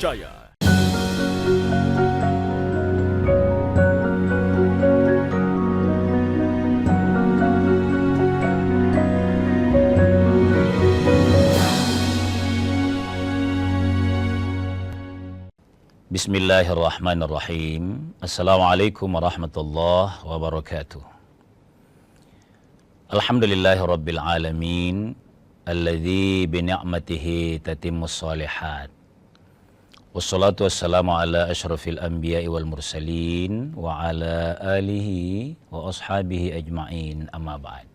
terpercaya. Bismillahirrahmanirrahim. Assalamualaikum warahmatullahi wabarakatuh. Alhamdulillahirabbil alamin, alladzi bi ni'matihi tatimmus shalihat. Wassalatu wassalamu ala asyrafil anbiya'i wal mursalin wa ala alihi wa ashabihi ajma'in, amma ba'd.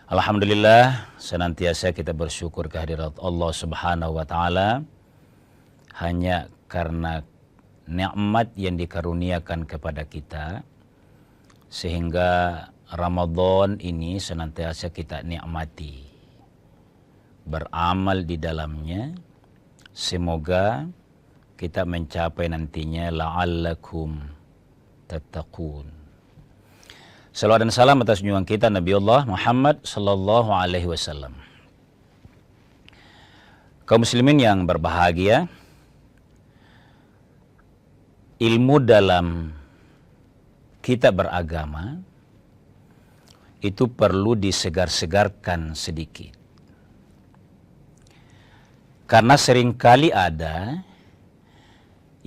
Alhamdulillah, senantiasa kita bersyukur kehadirat Allah Subhanahu wa taala hanya karena nikmat yang dikaruniakan kepada kita, sehingga Ramadan ini senantiasa kita nikmati, beramal di dalamnya. Semoga kita mencapai nantinya la'allakum tattaqun. Salawat dan salam atas junjungan kita Nabi Allah Muhammad sallallahu alaihi wasallam. Kaum muslimin yang berbahagia, ilmu dalam kita beragama itu perlu disegar-segarkan sedikit. Karena seringkali ada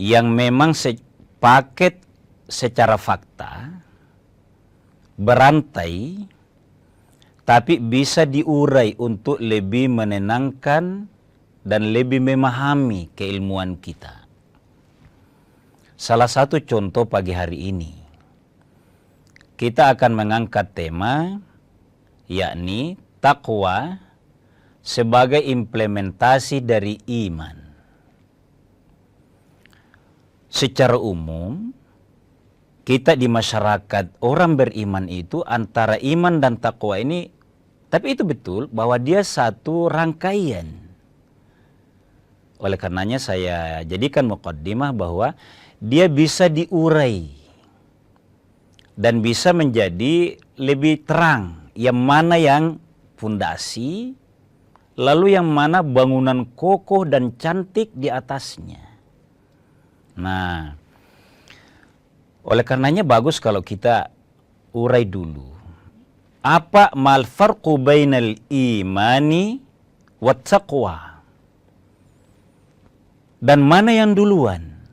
yang memang paket secara fakta, berantai, tapi bisa diurai untuk lebih menenangkan dan lebih memahami keilmuan kita. Salah satu contoh pagi hari ini, kita akan mengangkat tema, yakni takwa sebagai implementasi dari iman. Secara umum, kita di masyarakat orang beriman itu antara iman dan takwa ini, tapi itu betul bahwa dia satu rangkaian. Oleh karenanya saya jadikan muqaddimah bahwa dia bisa diurai dan bisa menjadi lebih terang yang mana yang fondasi, lalu yang mana bangunan kokoh dan cantik di atasnya. Nah, oleh karenanya bagus kalau kita urai dulu. Apa mal farqu bainal imani wat taqwa? Dan mana yang duluan?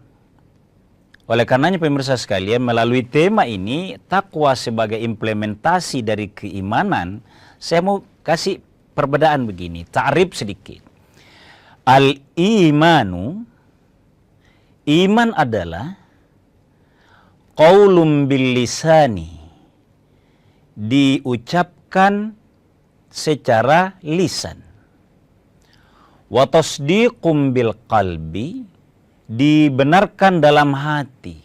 Oleh karenanya pemirsa sekalian, melalui tema ini, takwa sebagai implementasi dari keimanan, saya mau kasih perbedaan begini, ta'rif sedikit. Al-imanu, iman adalah qaulun bil lisani, diucapkan secara lisan. Wa tasdiqum bil qalbi, dibenarkan dalam hati.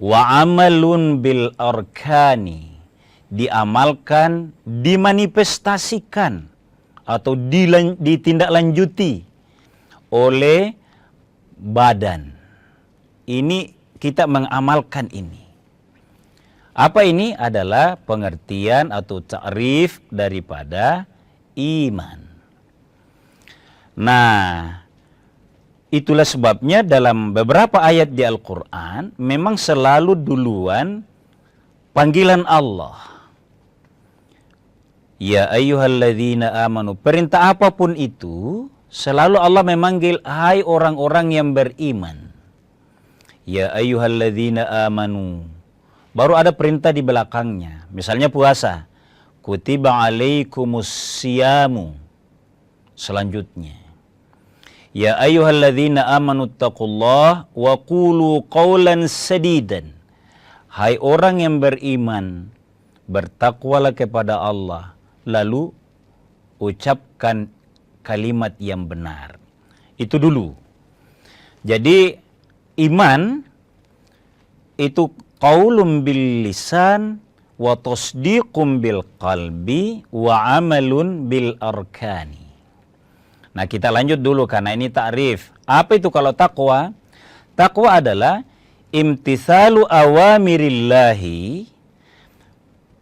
Wa amalun bil arkani, diamalkan, dimanifestasikan atau ditindaklanjuti oleh badan. Ini kita mengamalkan ini. Apa ini? Adalah pengertian atau ta'rif daripada iman. Nah, itulah sebabnya dalam beberapa ayat di Al-Quran memang selalu duluan panggilan Allah. Ya ayyuhalladzina amanu. Perintah apapun itu selalu Allah memanggil, hai orang-orang yang beriman. Ya ayyuhalladzina amanu. Baru ada perintah di belakangnya. Misalnya puasa. Kutiba alaikumus siyamu. Selanjutnya. Ya ayyuhalladzina amanu taqullah wa qulu qawlan sadidan. Hai orang yang beriman, bertakwalah kepada Allah, lalu ucapkan kalimat yang benar. Itu dulu. Jadi iman itu qaulun bil lisan wa tasdiqum bil qalbi wa amalun bil arkani. Nah, kita lanjut dulu karena ini ta'rif. Apa itu kalau takwa? Takwa adalah imtithalu awamirillahi,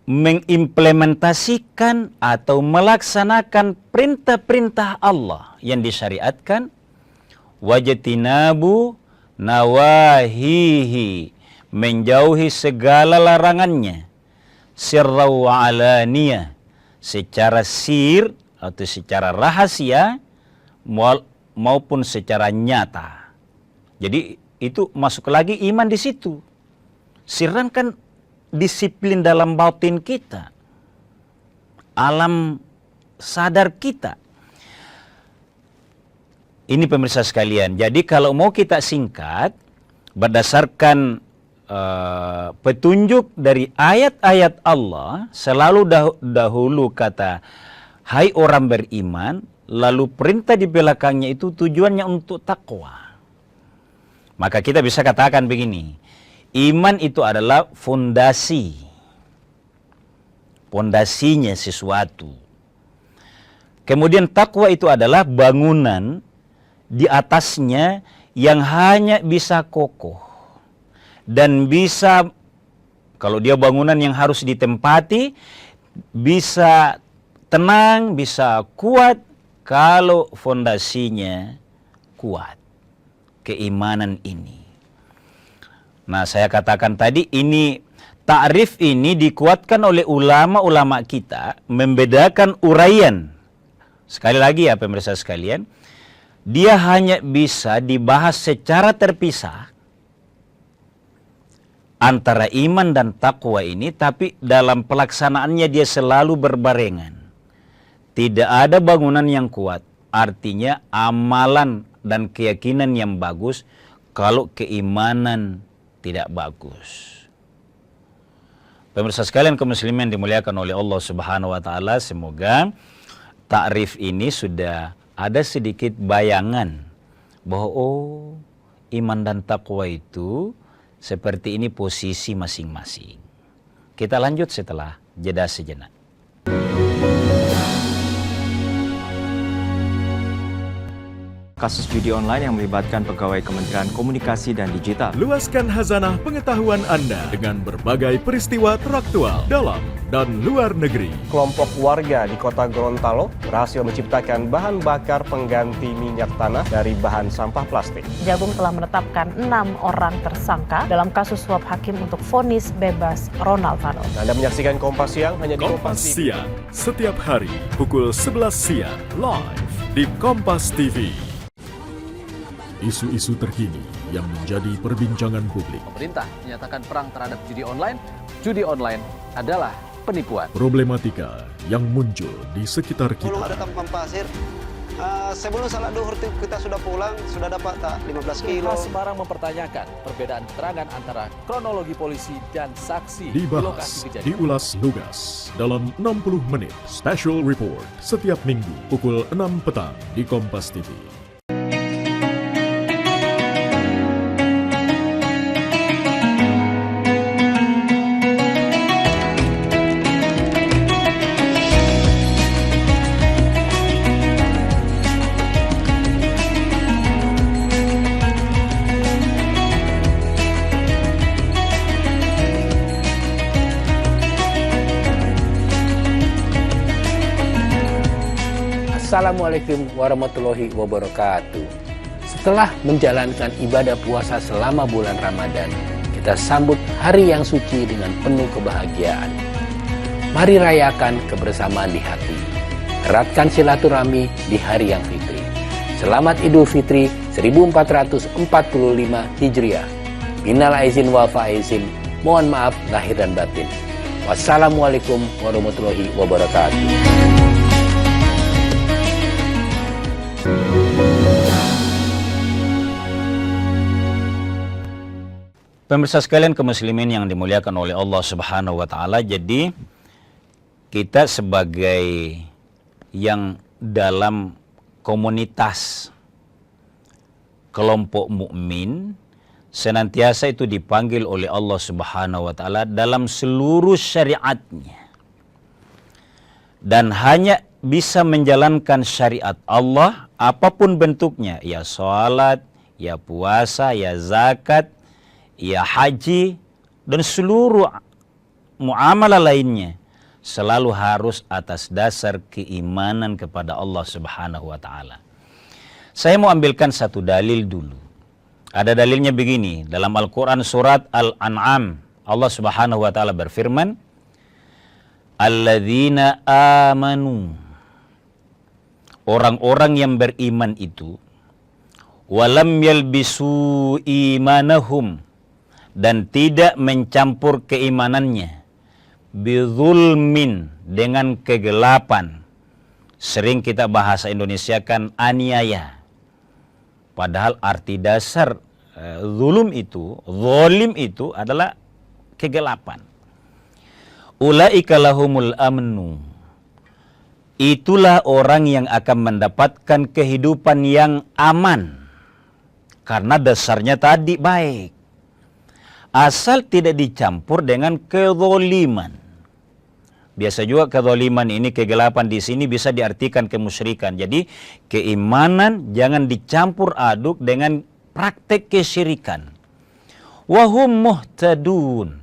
mengimplementasikan atau melaksanakan perintah-perintah Allah yang disyariatkan, wajtinabu nawahihi, menjauhi segala larangannya, sirra wa alaniyah, secara sir atau secara rahasia maupun secara nyata. Jadi itu masuk lagi iman di situ. Sirran kan disiplin dalam batin kita, alam sadar kita. Ini pemirsa sekalian. Jadi kalau mau kita singkat, berdasarkan petunjuk dari ayat-ayat Allah, selalu dahulu kata, hai orang beriman, lalu perintah di belakangnya itu tujuannya untuk takwa. Maka kita bisa katakan begini, iman itu adalah fondasinya sesuatu. Kemudian takwa itu adalah bangunan di atasnya yang hanya bisa kokoh dan bisa, kalau dia bangunan yang harus ditempati, bisa tenang, bisa kuat kalau fondasinya kuat. Keimanan ini. Nah, saya katakan tadi, ini takrif ini dikuatkan oleh ulama-ulama kita, membedakan uraian. Sekali lagi ya pemirsa sekalian, dia hanya bisa dibahas secara terpisah antara iman dan takwa ini, tapi dalam pelaksanaannya dia selalu berbarengan. Tidak ada bangunan yang kuat, artinya amalan dan keyakinan yang bagus kalau keimanan tidak bagus. Pemirsa sekalian kaum muslimin dimuliakan oleh Allah Subhanahu wa taala, semoga takrif ini sudah ada sedikit bayangan bahwa oh, iman dan takwa itu seperti ini posisi masing-masing. Kita lanjut setelah jeda sejenak. Kasus judi online yang melibatkan pegawai Kementerian Komunikasi dan Digital. Luaskan khazanah pengetahuan Anda dengan berbagai peristiwa teraktual dalam dan luar negeri. Kelompok warga di kota Gorontalo berhasil menciptakan bahan bakar pengganti minyak tanah dari bahan sampah plastik. Jagung telah menetapkan 6 orang tersangka dalam kasus suap hakim untuk vonis bebas Ronald Fano. Anda menyaksikan Kompas Siang hanya di Kompas Siang, setiap hari pukul 11 siang, live di Kompas TV. Isu-isu terkini yang menjadi perbincangan publik. Pemerintah menyatakan perang terhadap judi online. Judi online adalah penipuan. Problematika yang muncul di sekitar kita. Belum ada tampang pasir. Sebelum salat duhur kita sudah pulang, sudah dapat tak 15 kilo. Semarang mempertanyakan perbedaan keterangan antara kronologi polisi dan saksi di lokasi Dibahas, kejadian. diulas lugas dalam 60 menit special report setiap minggu pukul 6 petang di Kompas TV. Assalamualaikum warahmatullahi wabarakatuh. Setelah menjalankan ibadah puasa selama bulan Ramadan, kita sambut hari yang suci dengan penuh kebahagiaan. Mari rayakan kebersamaan di hati. Eratkan silaturahmi di hari yang fitri. Selamat Idul Fitri 1445 Hijriah. Minal aizin wal faizin. Mohon maaf lahir dan batin. Wassalamualaikum warahmatullahi wabarakatuh. Pemirsa sekalian kaum muslimin yang dimuliakan oleh Allah Subhanahu wa taala, jadi kita sebagai yang dalam komunitas kelompok mukmin senantiasa itu dipanggil oleh Allah Subhanahu wa taala dalam seluruh syariatnya. Dan hanya bisa menjalankan syariat Allah apapun bentuknya, ya salat, ya puasa, ya zakat, ya haji, dan seluruh muamalah lainnya selalu harus atas dasar keimanan kepada Allah Subhanahu wa taala. Saya mau ambilkan satu dalil dulu. Ada dalilnya begini, dalam Al-Quran surat Al-An'am, Allah Subhanahu wa Ta'ala berfirman, Alladzina amanu, orang-orang yang beriman itu, walam yalbisu imanahum, dan tidak mencampur keimanannya, bizulmin, dengan kegelapan. Sering kita bahasa Indonesiakan aniaya. Padahal arti dasar zulum itu, zalim itu adalah kegelapan. Ulaika lahumul amnu. Itulah orang yang akan mendapatkan kehidupan yang aman. Karena dasarnya tadi baik. Asal tidak dicampur dengan kezaliman. Biasa juga kezaliman ini, kegelapan di sini bisa diartikan kemusyrikan. Jadi keimanan jangan dicampur aduk dengan praktek kesyirikan. Wahum muhtadun.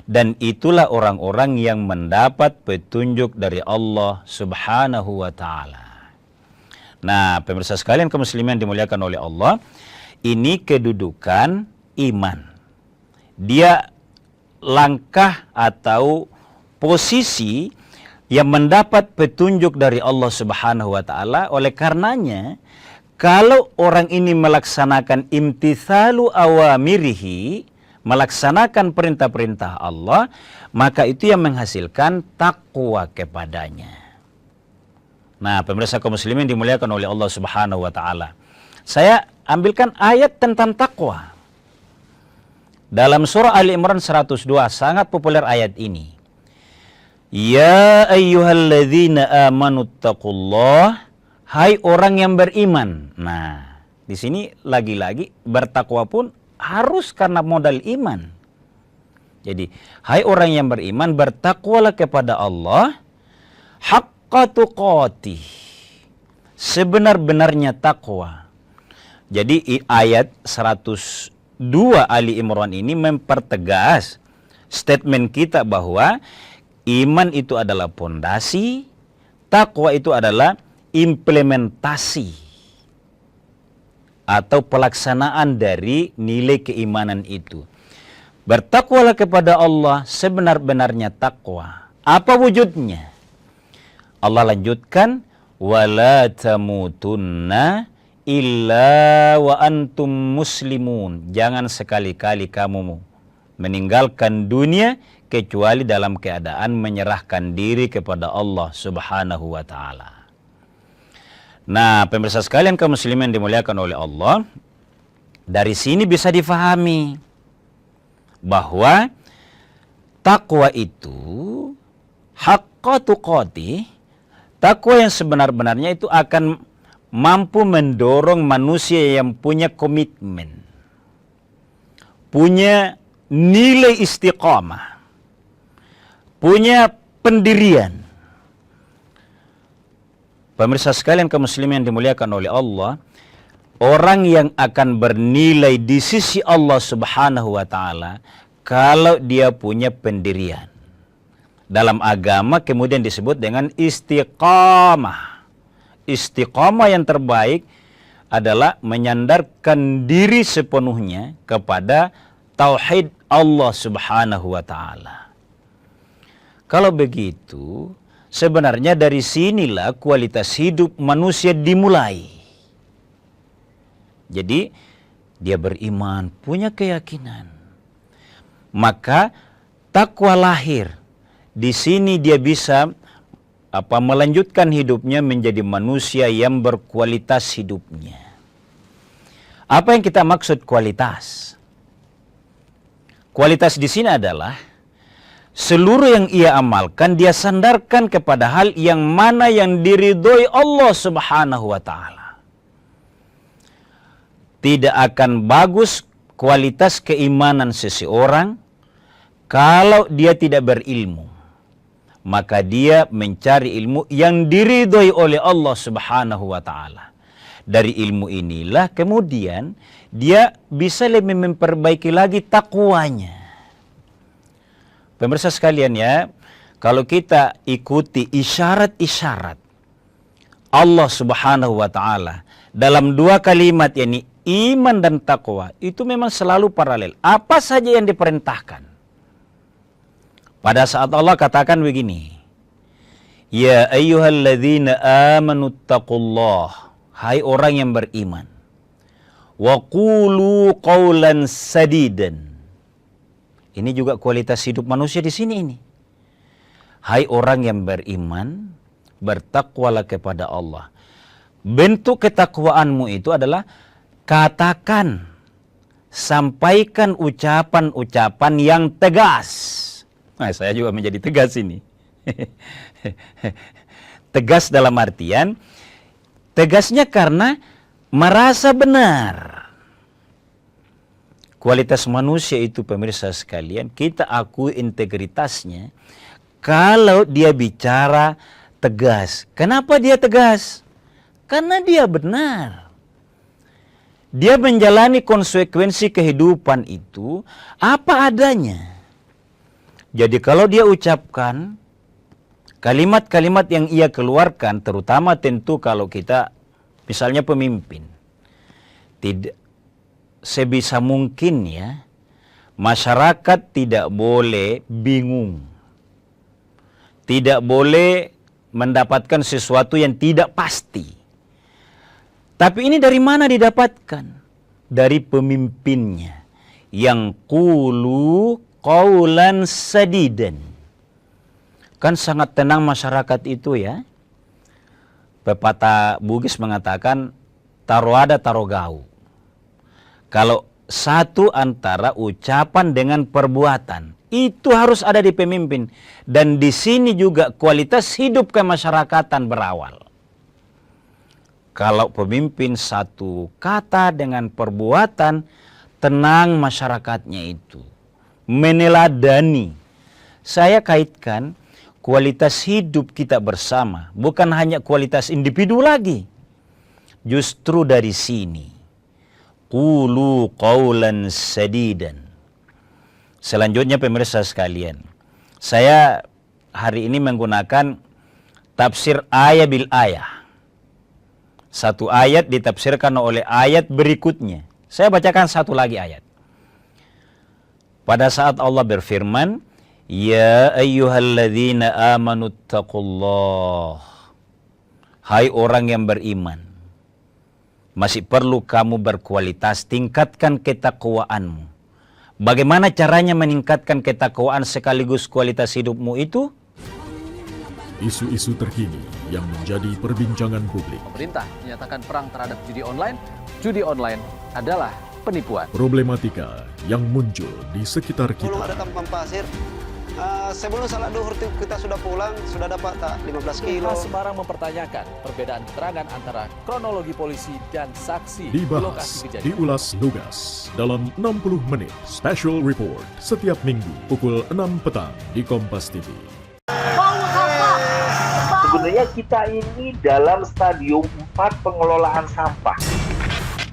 Dan itulah orang-orang yang mendapat petunjuk dari Allah Subhanahu wa Ta'ala. Nah, pemirsa sekalian kaum muslimin dimuliakan oleh Allah, ini kedudukan iman. Dia langkah atau posisi yang mendapat petunjuk dari Allah Subhanahu wa Ta'ala. Oleh karenanya, kalau orang ini melaksanakan imtithalu awamirihi, melaksanakan perintah-perintah Allah, maka itu yang menghasilkan takwa kepadanya. Nah, pemirsa kaum muslimin dimuliakan oleh Allah Subhanahu wa Ta'ala. Saya ambilkan ayat tentang takwa. Dalam surah Ali Imran 102, sangat populer ayat ini. Ya ayyuhalladzina amanu taqullah, hai orang yang beriman. Nah, di sini lagi-lagi bertakwa pun harus karena modal iman. Jadi, hai orang yang beriman, bertakwalah kepada Allah haqqa tuqatih, sebenar-benarnya takwa. Jadi ayat 102 Ali Imran ini mempertegas statement kita bahwa iman itu adalah pondasi, takwa itu adalah implementasi atau pelaksanaan dari nilai keimanan itu. Bertakwalah kepada Allah sebenar-benarnya takwa. Apa wujudnya? Allah lanjutkan, wala tamutunna illa wa antum muslimun. Jangan sekali-kali kamu meninggalkan dunia kecuali dalam keadaan menyerahkan diri kepada Allah Subhanahu wa Ta'ala. Nah, pemirsa sekalian kaum muslimin dimuliakan oleh Allah, dari sini bisa difahami bahwa takwa itu haqqa tuqatih, takwa yang sebenar-benarnya itu akan mampu mendorong manusia yang punya komitmen, punya nilai istiqamah, punya pendirian. Pemirsa sekalian kaum muslimin yang dimuliakan oleh Allah, orang yang akan bernilai di sisi Allah Subhanahu wa Ta'ala kalau dia punya pendirian. Dalam agama kemudian disebut dengan istiqamah. Istiqamah yang terbaik adalah menyandarkan diri sepenuhnya kepada tauhid Allah Subhanahu wa Ta'ala. Kalau begitu, sebenarnya dari sinilah kualitas hidup manusia dimulai. Jadi, dia beriman, punya keyakinan. Maka, takwa lahir. Di sini dia bisa melanjutkan hidupnya menjadi manusia yang berkualitas hidupnya. Apa yang kita maksud kualitas? Kualitas di sini adalah seluruh yang ia amalkan dia sandarkan kepada hal yang mana yang diridhoi Allah Subhanahu wa Ta'ala. Tidak akan bagus kualitas keimanan seseorang kalau dia tidak berilmu. Maka dia mencari ilmu yang diridhoi oleh Allah Subhanahu wa Ta'ala. Dari ilmu inilah kemudian dia bisa lebih memperbaiki lagi takwanya. Pemirsa sekalian ya, kalau kita ikuti isyarat-isyarat Allah Subhanahu wa Ta'ala dalam dua kalimat, yakni iman dan takwa, itu memang selalu paralel. Apa saja yang diperintahkan, pada saat Allah katakan begini, ya ayyuhalladzina amanu taqullah, hai orang yang beriman, wa qulu qawlan sadidan. Ini juga kualitas hidup manusia di sini ini. Hai orang yang beriman, bertakwalah kepada Allah. Bentuk ketakwaanmu itu adalah katakan, sampaikan ucapan-ucapan yang tegas. Nah, saya juga menjadi tegas ini. Tegas dalam artian, tegasnya karena merasa benar. Kualitas manusia itu, pemirsa sekalian, kita akui integritasnya kalau dia bicara tegas. Kenapa dia tegas? Karena dia benar. Dia menjalani konsekuensi kehidupan itu apa adanya. Jadi kalau dia ucapkan kalimat-kalimat yang ia keluarkan, terutama tentu kalau kita misalnya pemimpin, tidak sebisa mungkin ya, masyarakat tidak boleh bingung. Tidak boleh mendapatkan sesuatu yang tidak pasti. Tapi ini dari mana didapatkan? Dari pemimpinnya. Yang qulu qawlan sadidan. Kan sangat tenang masyarakat itu ya. Pepatah Bugis mengatakan, taro ada taro gau. Kalau satu antara ucapan dengan perbuatan, itu harus ada di pemimpin. Dan di sini juga kualitas hidup kemasyarakatan berawal. Kalau pemimpin satu kata dengan perbuatan, tenang masyarakatnya itu. Meneladani. Saya kaitkan kualitas hidup kita bersama, bukan hanya kualitas individu lagi. Justru dari sini. Qulu qawlan sadidan. Selanjutnya pemirsa sekalian, saya hari ini menggunakan tafsir ayat bil ayah. Satu ayat ditafsirkan oleh ayat berikutnya. Saya bacakan satu lagi ayat. Pada saat Allah berfirman, ya ayyuhalladzina amanu taqullah. Hai orang yang beriman, masih perlu kamu berkualitas, tingkatkan ketakwaanmu. Bagaimana caranya meningkatkan ketakwaan sekaligus kualitas hidupmu itu? Isu-isu terkini yang menjadi perbincangan publik. Pemerintah menyatakan perang terhadap judi online. Judi online adalah penipuan. Problematika yang muncul di sekitar Belum ada kita. tampang pasir. Sebelum salat duhur kita sudah pulang, sudah dapat tak 15 kilo. Polres Semarang mempertanyakan perbedaan keterangan antara kronologi polisi dan saksi di lokasi Dibahas, kejadian. diulas lugas dalam 60 menit Special Report setiap minggu pukul 6 petang di Kompas TV. Sebenarnya kita ini dalam stadium 4 pengelolaan sampah.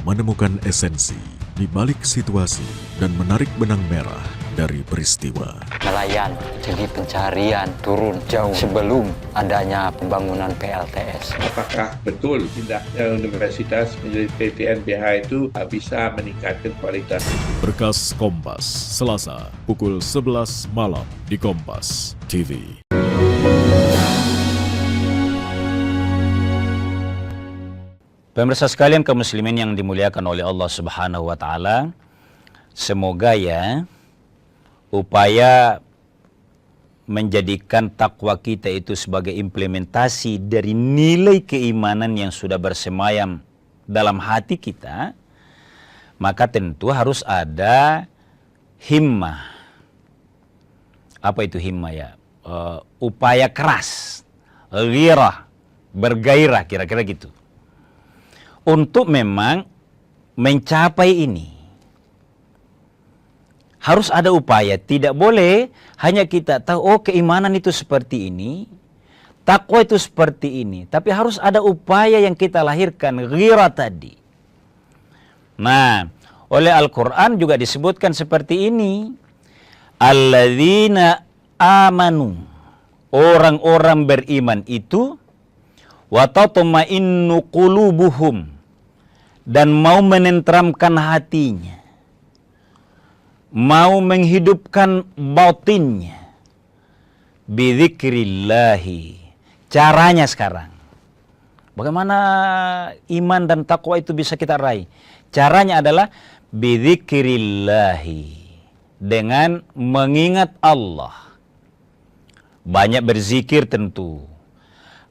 Menemukan esensi di balik situasi dan menarik benang merah dari peristiwa. Nelayan segi pencarian turun jauh sebelum adanya pembangunan PLTS. Apakah betul tindaknya universitas menjadi PTNBH itu bisa meningkatkan kualitas? Berkas Kompas, Selasa pukul 11 malam di Kompas TV. Pemirsa sekalian kaum muslimin yang dimuliakan oleh Allah Subhanahu wa taala, semoga ya upaya menjadikan takwa kita itu sebagai implementasi dari nilai keimanan yang sudah bersemayam dalam hati kita, maka tentu harus ada himmah. Apa itu himmah ya? Upaya keras, ghirah, bergairah, kira-kira gitu. Untuk memang mencapai ini. Harus ada upaya, tidak boleh hanya kita tahu, oh keimanan itu seperti ini, takwa itu seperti ini. Tapi harus ada upaya yang kita lahirkan, ghirah tadi. Nah, oleh Al-Quran juga disebutkan seperti ini. Alladzina amanu, orang-orang beriman itu, wa tatma'innu qulubuhum, dan mau menenteramkan hatinya, mau menghidupkan batinnya, bidzikrillahi. Caranya sekarang, bagaimana iman dan takwa itu bisa kita raih? Caranya adalah bidzikrillahi, dengan mengingat Allah. Banyak berzikir tentu.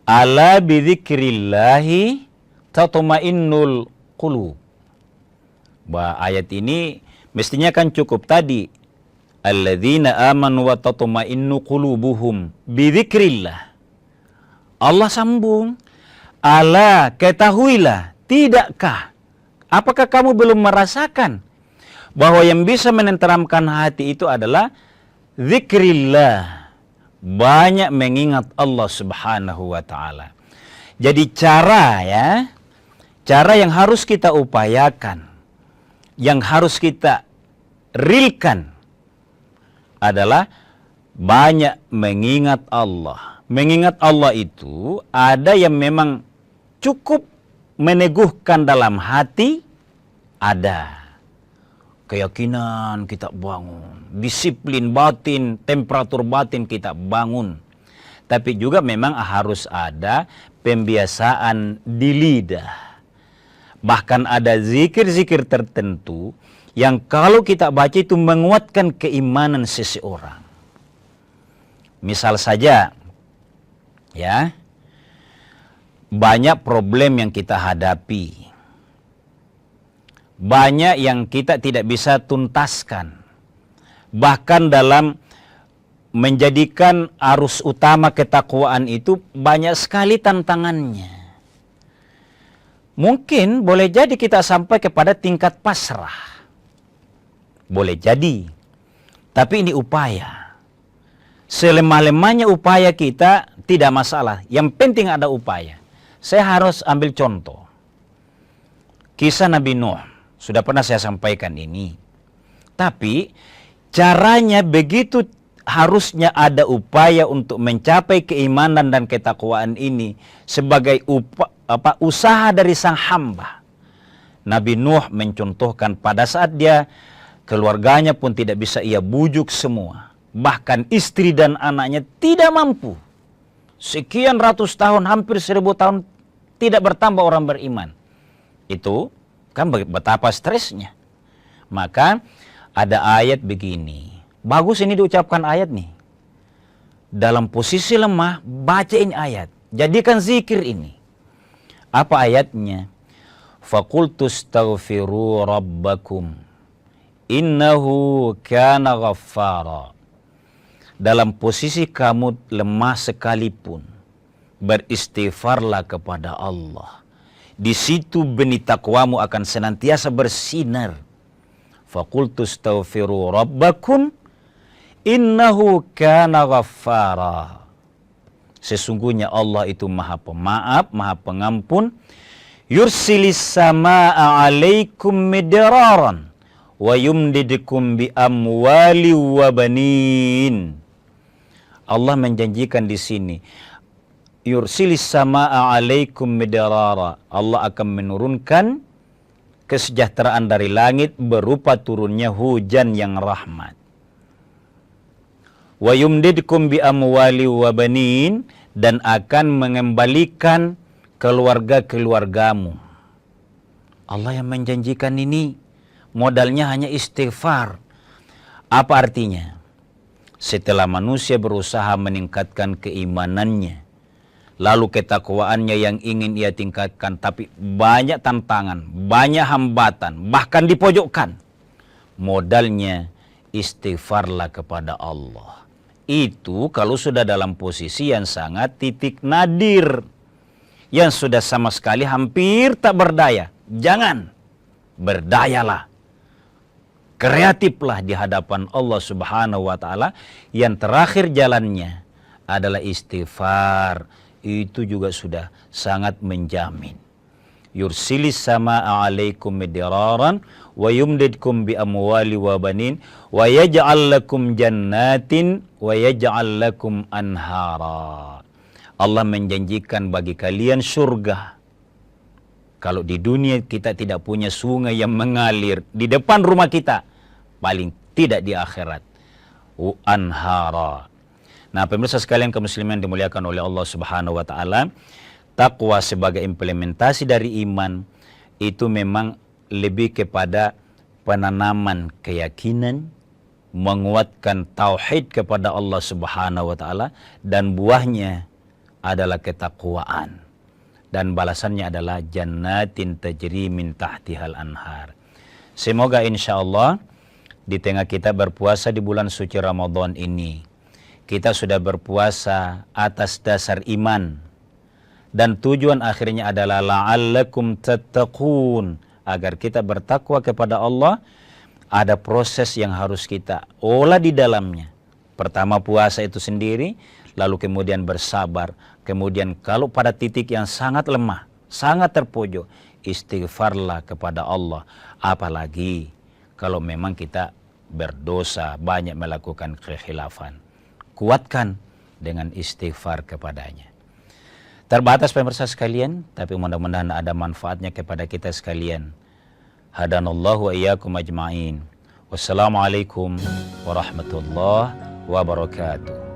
Ala bidzikrillahi tatmainnul qulub. Ayat ini mestinya kan cukup tadi. Alladzina amanu wa tatmainnu qulubuhum bidzikrillah. Allah sambung, ala, ketahuilah, tidakkah, apakah kamu belum merasakan bahwa yang bisa menenteramkan hati itu adalah zikrillah, banyak mengingat Allah Subhanahu wa taala. Jadi cara yang harus kita upayakan, yang harus kita realkan adalah banyak mengingat Allah. Mengingat Allah itu ada yang memang cukup meneguhkan dalam hati, ada keyakinan kita bangun, disiplin batin, temperatur batin kita bangun. Tapi juga memang harus ada pembiasaan di lidah. Bahkan ada zikir-zikir tertentu yang kalau kita baca itu menguatkan keimanan seseorang. Misal saja, banyak problem yang kita hadapi, banyak yang kita tidak bisa tuntaskan, bahkan dalam menjadikan arus utama ketakwaan itu banyak sekali tantangannya. Mungkin boleh jadi kita sampai kepada tingkat pasrah, boleh jadi, tapi ini upaya. Selemah-lemahnya upaya kita tidak masalah, yang penting ada upaya. Saya harus ambil contoh. Kisah Nabi Nuh, sudah pernah saya sampaikan ini. Tapi caranya begitu harusnya ada upaya untuk mencapai keimanan dan ketakwaan ini sebagai usaha dari sang hamba. Nabi Nuh mencontohkan pada saat dia keluarganya pun tidak bisa ia bujuk semua. Bahkan istri dan anaknya tidak mampu. Sekian ratus tahun, hampir 1000 tahun tidak bertambah orang beriman. Itu kan betapa stresnya. Maka ada ayat begini. Bagus ini diucapkan ayat nih. Dalam posisi lemah, bacain ayat. Jadikan zikir ini. Apa ayatnya? Faqultu astaghfiru rabbakum. Innahu kana ghaffara. Dalam posisi kamu lemah sekalipun, beristighfarlah kepada Allah. Di situ benih takwamu akan senantiasa bersinar. Faqultu astaghfiru rabbakum innahu kana ghaffara. Sesungguhnya Allah itu Maha Pemaaf, Maha Pengampun. Yursilis samaa'a 'alaikum midraran wa yumdidukum bi amwali wa banin. Allah menjanjikan di sini, yursilis samaa'a 'alaikum midrara. Allah akan menurunkan kesejahteraan dari langit berupa turunnya hujan yang rahmat. Wa yumdidukum bi amwali wa banin, dan akan mengembalikan keluarga-keluargamu. Allah yang menjanjikan ini, modalnya hanya istighfar. Apa artinya? Setelah manusia berusaha meningkatkan keimanannya, lalu ketakwaannya yang ingin ia tingkatkan, tapi banyak tantangan, banyak hambatan, bahkan dipojokkan. Modalnya istighfarlah kepada Allah. Itu kalau sudah dalam posisi yang sangat titik nadir, yang sudah sama sekali hampir tak berdaya. Jangan, berdayalah. Kreatiflah di hadapan Allah Subhanahu wa taala. Yang terakhir jalannya adalah istighfar. Itu juga sudah sangat menjamin. Yursilis samaa'a 'alaikum midraran wa yumdidkum bi amwali wa banin wa yaj'al lakum jannatin wa yaj'al lakum anhara. Allah menjanjikan bagi kalian surga. Kalau di dunia kita tidak punya sungai yang mengalir di depan rumah kita, paling tidak di akhirat. Anhara. Nah, pemirsa sekalian kaum muslimin dimuliakan oleh Allah Subhanahu wa taala, takwa sebagai implementasi dari iman itu memang lebih kepada penanaman keyakinan, menguatkan tauhid kepada Allah Subhanahu wa taala, dan buahnya adalah ketakwaan. Dan balasannya adalah jannatin tajri min tahtihal anhar. Semoga insyaallah di tengah kita berpuasa di bulan suci Ramadan ini, kita sudah berpuasa atas dasar iman. Dan tujuan akhirnya adalah la'allakum tattaqun, agar kita bertakwa kepada Allah. Ada proses yang harus kita olah di dalamnya. Pertama puasa itu sendiri, lalu kemudian bersabar. Kemudian kalau pada titik yang sangat lemah, sangat terpojok, istighfarlah kepada Allah. Apalagi kalau memang kita berdosa, banyak melakukan kekhilafan, kuatkan dengan istighfar kepadanya. Terbatas pemirsa sekalian, tapi mudah-mudahan ada manfaatnya kepada kita sekalian. Hadanallahu wa iyyakum ajma'in. Wassalamualaikum warahmatullahi wabarakatuh.